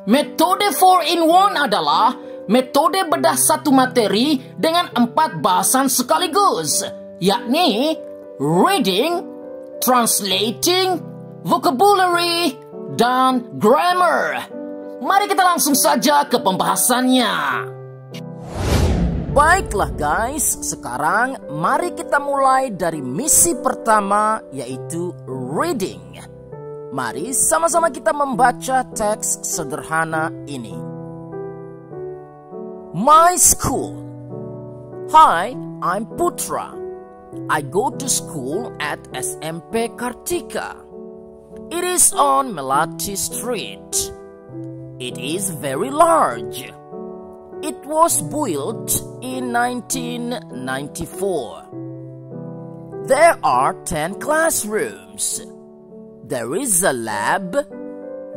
Metode 4-in-1 adalah metode bedah satu materi dengan 4 bahasan sekaligus, yakni reading, translating, vocabulary, dan grammar. Mari kita langsung saja ke pembahasannya. Baiklah guys, sekarang mari kita mulai dari misi pertama, yaitu reading. Mari sama-sama kita membaca teks sederhana ini. My school. Hi, I'm Putra. I go to school at SMP Kartika. It is on Melati Street. It is very large. It was built in 1994. There are 10 classrooms. There is a lab.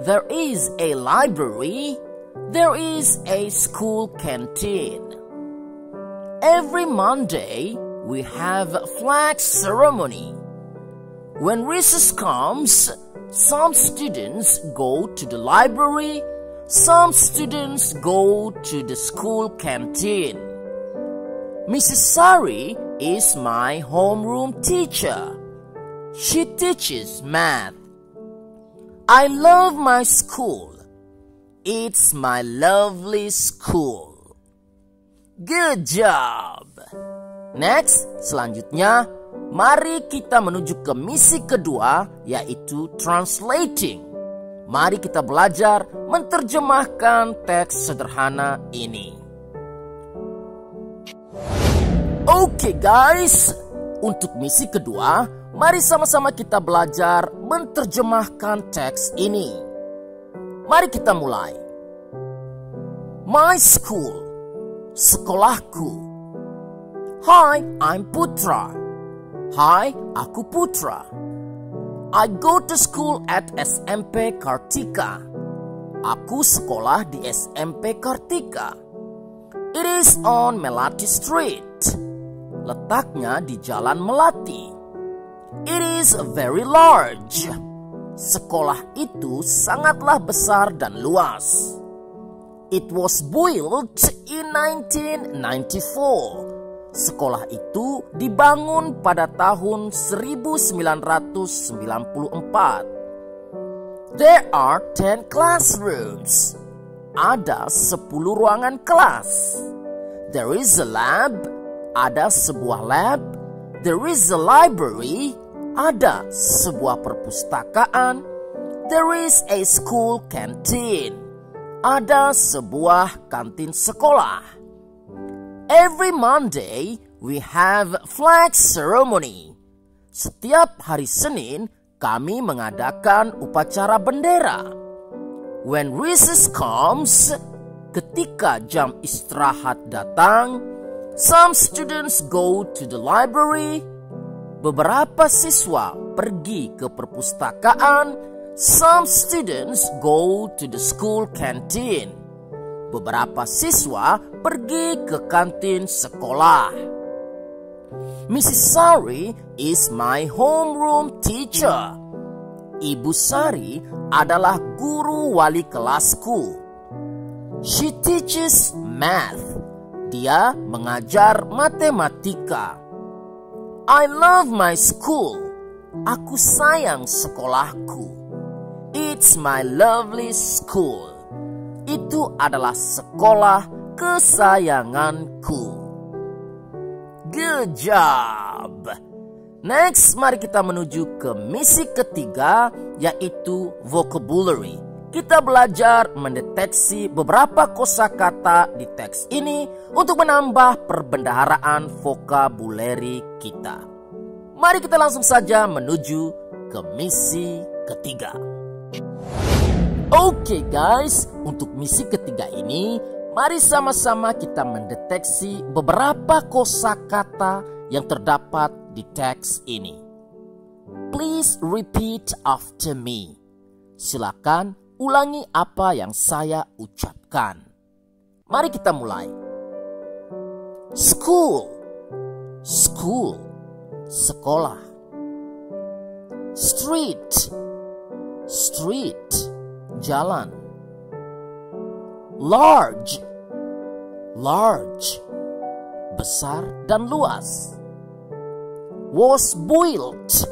There is a library. There is a school canteen. Every Monday, we have a flag ceremony. When recess comes, some students go to the library, some students go to the school canteen. Mrs. Sari is my homeroom teacher. She teaches math. I love my school. It's my lovely school. Good job. Next, selanjutnya, mari kita menuju ke misi kedua, yaitu translating. Mari kita belajar menerjemahkan teks sederhana ini. Oke guys, untuk misi kedua, mari sama-sama kita belajar menerjemahkan teks ini. Mari kita mulai. My school, sekolahku. Hi, I'm Putra. Hai, aku Putra. I go to school at SMP Kartika. Aku sekolah di SMP Kartika. It is on Melati Street. Letaknya di Jalan Melati. It is very large. Sekolah itu sangatlah besar dan luas. It was built in 1994. Sekolah itu dibangun pada tahun 1994. There are 10 classrooms. Ada 10 ruangan kelas. There is a lab. Ada sebuah lab. There is a library. Ada sebuah perpustakaan. There is a school canteen. Ada sebuah kantin sekolah. Every Monday, we have flag ceremony. Setiap hari Senin, kami mengadakan upacara bendera. When recess comes, ketika jam istirahat datang, some students go to the library. Beberapa siswa pergi ke perpustakaan. Some students go to the school canteen. Beberapa siswa pergi ke kantin sekolah. Mrs. Sari is my homeroom teacher. Ibu Sari adalah guru wali kelasku. She teaches math. Dia mengajar matematika. I love my school. Aku sayang sekolahku. It's my lovely school. Itu adalah sekolah kesayanganku. Good job. Next, mari kita menuju ke misi ketiga, yaitu vocabulary. Kita belajar mendeteksi beberapa kosakata di teks ini untuk menambah perbendaharaan vocabulary kita. Mari kita langsung saja menuju ke misi ketiga. Oke guys, untuk misi ketiga ini, mari sama-sama kita mendeteksi beberapa kosakata yang terdapat di teks ini. Please repeat after me. Silakan ulangi apa yang saya ucapkan. Mari kita mulai. School, school, sekolah. Street, street, jalan. large. Large, besar dan luas. Was built.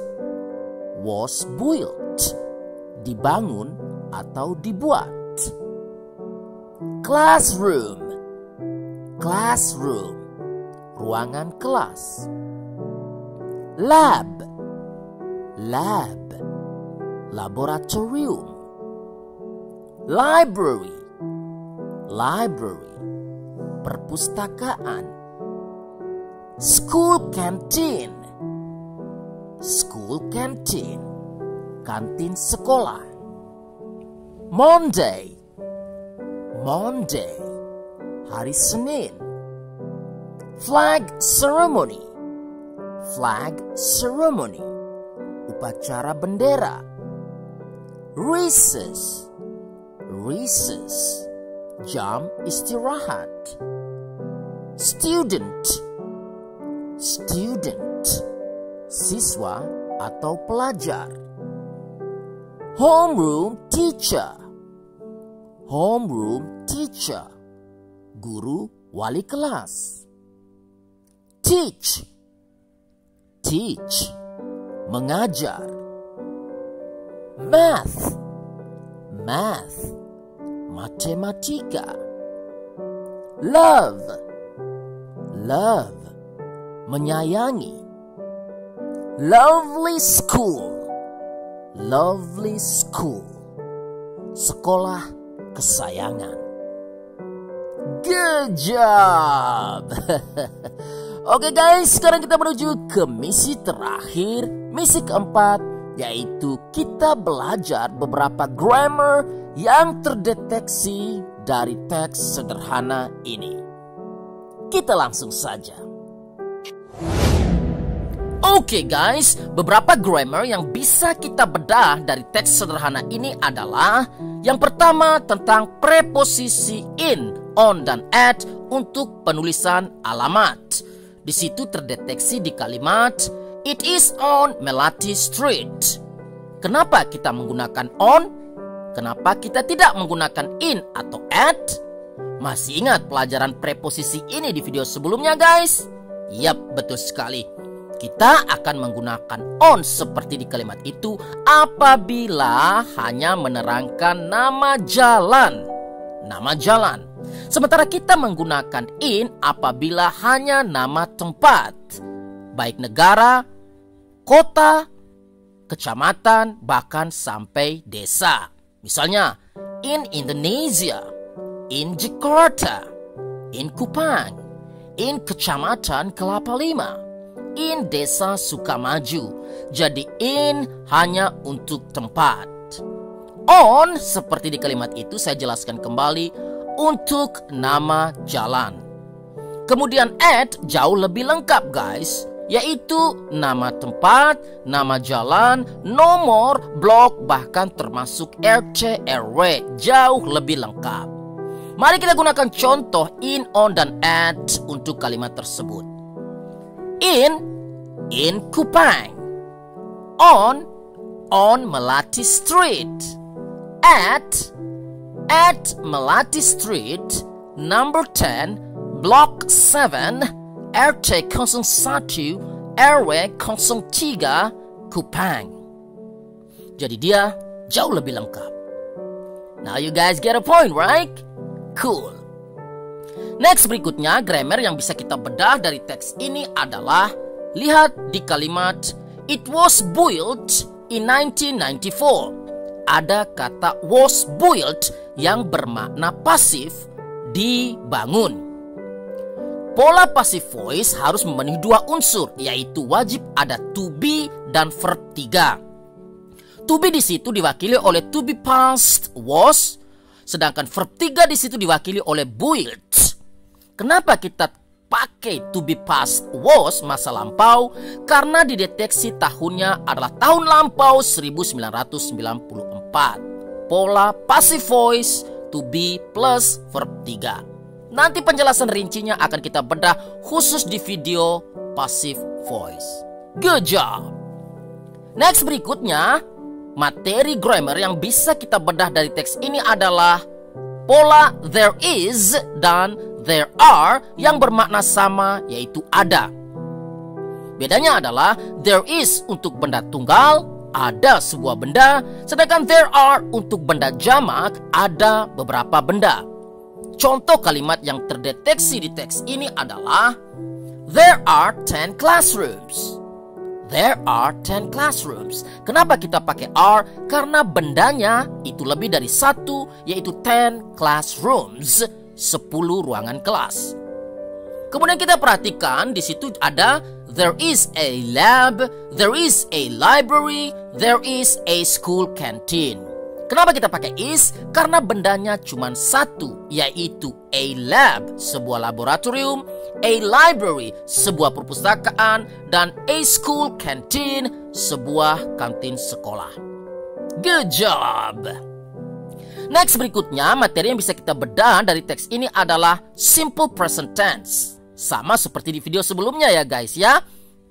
Was built, dibangun atau dibuat. Classroom. Classroom, ruangan kelas. Lab. Lab, laboratorium. Library. Library, perpustakaan. School canteen. School canteen, kantin sekolah. Monday. Monday, hari Senin. Flag ceremony. Flag ceremony, upacara bendera. Recess. Recess, jam istirahat. Student. Student, siswa atau pelajar. Homeroom teacher. Homeroom teacher, guru wali kelas. Teach. Teach, mengajar. Math. Math, matematika. Love. Love, menyayangi. Lovely school. Lovely school, sekolah kesayangan. Good job. Oke guys, sekarang kita menuju ke misi terakhir, misi keempat, yaitu kita belajar beberapa grammar yang terdeteksi dari teks sederhana ini. Kita langsung saja. Oke guys, beberapa grammar yang bisa kita bedah dari teks sederhana ini adalah yang pertama tentang preposisi in, on, dan at untuk penulisan alamat. Di situ terdeteksi di kalimat it is on Melati Street. Kenapa kita menggunakan on? Kenapa kita tidak menggunakan in atau at? Masih ingat pelajaran preposisi ini di video sebelumnya guys? Yap, betul sekali. Kita akan menggunakan on seperti di kalimat itu apabila hanya menerangkan nama jalan. Nama jalan. Sementara kita menggunakan in apabila hanya nama tempat. Baik negara, kota, kecamatan, bahkan sampai desa. Misalnya, in Indonesia, in Jakarta, in Kupang, in Kecamatan Kelapa Lima, in Desa Sukamaju. Jadi in hanya untuk tempat. On seperti di kalimat itu saya jelaskan kembali untuk nama jalan. Kemudian at jauh lebih lengkap guys, yaitu nama tempat, nama jalan, nomor, blok, bahkan termasuk RT, RW, jauh lebih lengkap. Mari kita gunakan contoh in, on, dan at untuk kalimat tersebut. In Kupang. On Melati Street. At Melati Street, number 10, Block 7, RT 01, RW 03, Kupang. Jadi dia jauh lebih lengkap. Now you guys get a point, right? Cool. Next berikutnya, grammar yang bisa kita bedah dari teks ini adalah, lihat di kalimat it was built in 1994. Ada kata was built yang bermakna pasif, dibangun. Pola passive voice harus memenuhi dua unsur, yaitu wajib ada to be dan verb 3. To be di situ diwakili oleh to be past was, sedangkan verb 3 di situ diwakili oleh built. Kenapa kita pakai to be past was masa lampau? Karena dideteksi tahunnya adalah tahun lampau 1994. Pola passive voice to be plus verb 3. Nanti penjelasan rincinya akan kita bedah khusus di video passive voice. Good job. Next berikutnya, materi grammar yang bisa kita bedah dari teks ini adalah pola there is dan there are yang bermakna sama, yaitu ada. Bedanya adalah there is untuk benda tunggal, ada sebuah benda, sedangkan there are untuk benda jamak, ada beberapa benda. Contoh kalimat yang terdeteksi di teks ini adalah there are 10 classrooms. There are 10 classrooms. Kenapa kita pakai are? Karena bendanya itu lebih dari satu, yaitu 10 classrooms, 10 ruangan kelas. Kemudian kita perhatikan di situ ada there is a lab, there is a library, there is a school canteen. Kenapa kita pakai is? Karena bendanya cuma satu, yaitu a lab, sebuah laboratorium, a library, sebuah perpustakaan, dan a school canteen, sebuah kantin sekolah. Good job! Next, berikutnya materi yang bisa kita bedah dari teks ini adalah simple present tense. Sama seperti di video sebelumnya ya guys ya.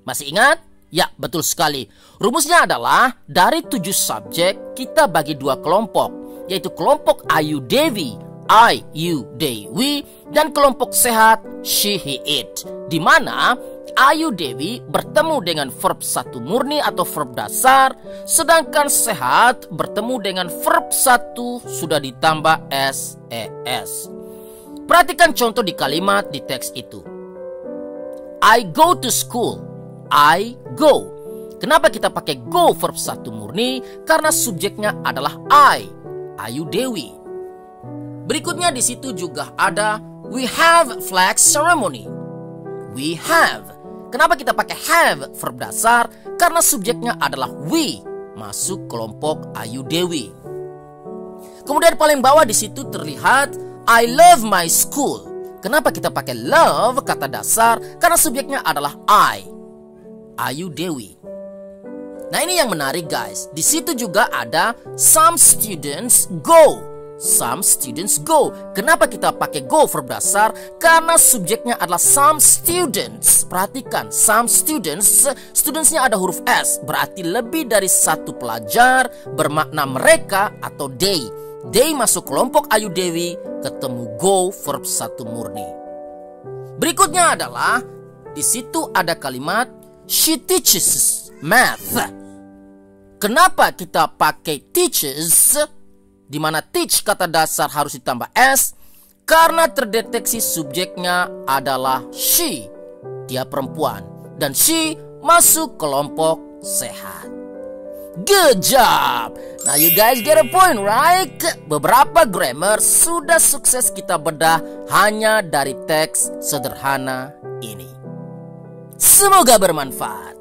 Masih ingat? Ya, betul sekali. Rumusnya adalah dari 7 subjek kita bagi 2 kelompok, yaitu kelompok Ayu Dewi, I, you, they, we, dan kelompok sehat she, he, it. Di mana Ayu Dewi bertemu dengan verb satu murni atau verb dasar, sedangkan sehat bertemu dengan verb satu sudah ditambah ses. Perhatikan contoh di kalimat di teks itu. I go to school. I go. Kenapa kita pakai go verb satu murni? Karena subjeknya adalah I, Ayu Dewi. Berikutnya di situ juga ada we have flag ceremony. We have. Kenapa kita pakai have verb dasar? Karena subjeknya adalah we, masuk kelompok Ayu Dewi. Kemudian paling bawah di situ terlihat I love my school. Kenapa kita pakai love kata dasar? Karena subjeknya adalah I, Ayu Dewi. Nah, ini yang menarik guys. Di situ juga ada some students go. Some students go. Kenapa kita pakai go verb dasar? Karena subjeknya adalah some students. Perhatikan, some students. Studentsnya ada huruf S. Berarti lebih dari satu pelajar, bermakna mereka atau they. They masuk kelompok Ayu Dewi, ketemu go verb satu murni. Berikutnya adalah di situ ada kalimat she teaches math. Kenapa kita pakai teaches? Di mana teach kata dasar harus ditambah s? Karena terdeteksi subjeknya adalah she. Dia perempuan. Dan she masuk kelompok sehat. Good job! Now you guys get a point, right? Beberapa grammar sudah sukses kita bedah hanya dari teks sederhana ini. Semoga bermanfaat.